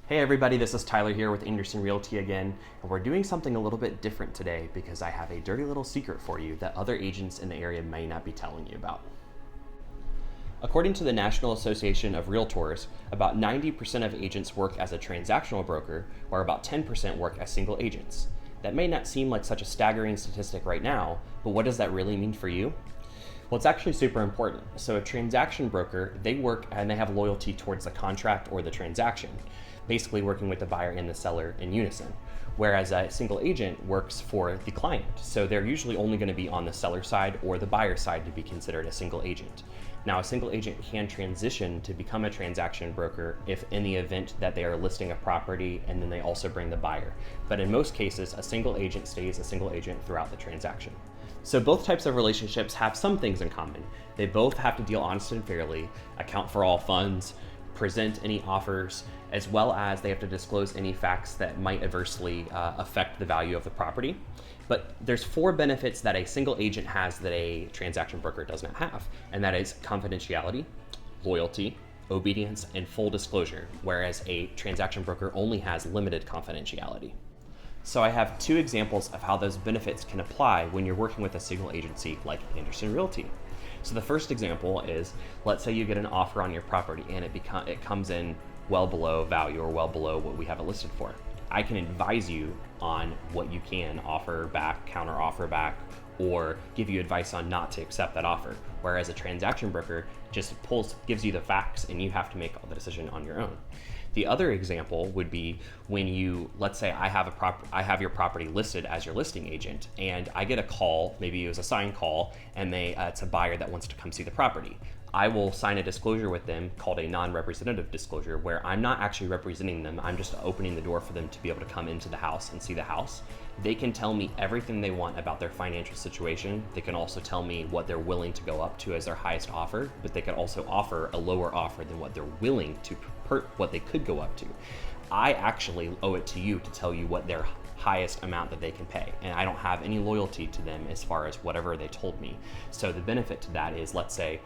Hey everybody, this is Tyler here with Anderson Realty again, and we're doing something a little bit different today because I have a dirty little secret for you that other agents in the area may not be telling you about. According to the National Association of Realtors, about 90% of agents work as a transactional broker, while about 10% work as single agents. That may not seem like such a staggering statistic right now, but what does that really mean for you? Well, it's actually super important. So a transaction broker, they work and they have loyalty towards the contract or the transaction, basically working with the buyer and the seller in unison. Whereas a single agent works for the client. So they're usually only going to be on the seller side or the buyer side to be considered a single agent. Now, a single agent can transition to become a transaction broker if in the event that they are listing a property and then they also bring the buyer. But in most cases, a single agent stays a single agent throughout the transaction. So both types of relationships have some things in common. They both have to deal honest and fairly, account for all funds, present any offers, as well as they have to disclose any facts that might adversely affect the value of the property. But there's 4 benefits that a single agent has that a transaction broker does not have, and that is confidentiality, loyalty, obedience, and full disclosure, whereas a transaction broker only has limited confidentiality. So I have 2 examples of how those benefits can apply when you're working with a single agency like Anderson Realty. So the first example is, let's say you get an offer on your property and it comes in well below value or well below what we have it listed for. I can advise you on what you can offer back, counter offer back, or give you advice on not to accept that offer. Whereas a transaction broker just gives you the facts and you have to make all the decision on your own. The other example would be when you, let's say I have your property listed as your listing agent, and I get a call, maybe it was a signed call, and it's a buyer that wants to come see the property. I will sign a disclosure with them called a non-representative disclosure, where I'm not actually representing them. I'm just opening the door for them to be able to come into the house and see the house. They can tell me everything they want about their financial situation. They can also tell me what they're willing to go up to as their highest offer, but they could also offer a lower offer than what they're willing to, what they could go up to. I actually owe it to you to tell you what their highest amount that they can pay, and I don't have any loyalty to them as far as whatever they told me. So the benefit to that is, let's say,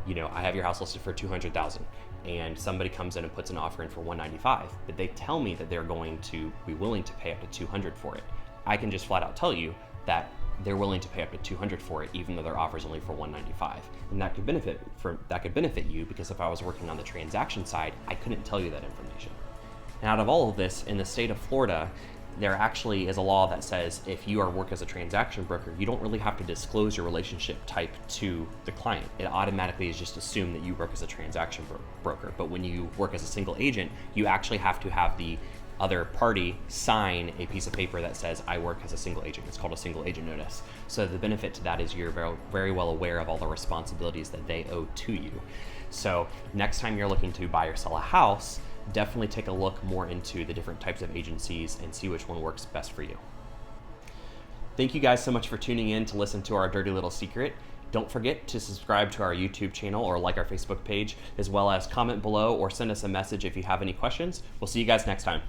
I have your house listed for $200,000 and somebody comes in and puts an offer in for $195,000, but they tell me that they're going to be willing to pay up to $200,000 for it. I can just flat out tell you that they're willing to pay up to $200,000 for it, even though their offer is only for $195,000. And that could benefit you, because if I was working on the transaction side, I couldn't tell you that information. And out of all of this, in the state of Florida, there actually is a law that says if you work as a transaction broker, you don't really have to disclose your relationship type to the client. It automatically is just assumed that you work as a transaction broker. But when you work as a single agent, you actually have to have the other party sign a piece of paper that says, I work as a single agent. It's called a single agent notice. So the benefit to that is you're very, very well aware of all the responsibilities that they owe to you. So next time you're looking to buy or sell a house, definitely take a look more into the different types of agencies and see which one works best for you. Thank you guys so much for tuning in to listen to our dirty little secret. Don't forget to subscribe to our YouTube channel or like our Facebook page, as well as comment below or send us a message if you have any questions. We'll see you guys next time.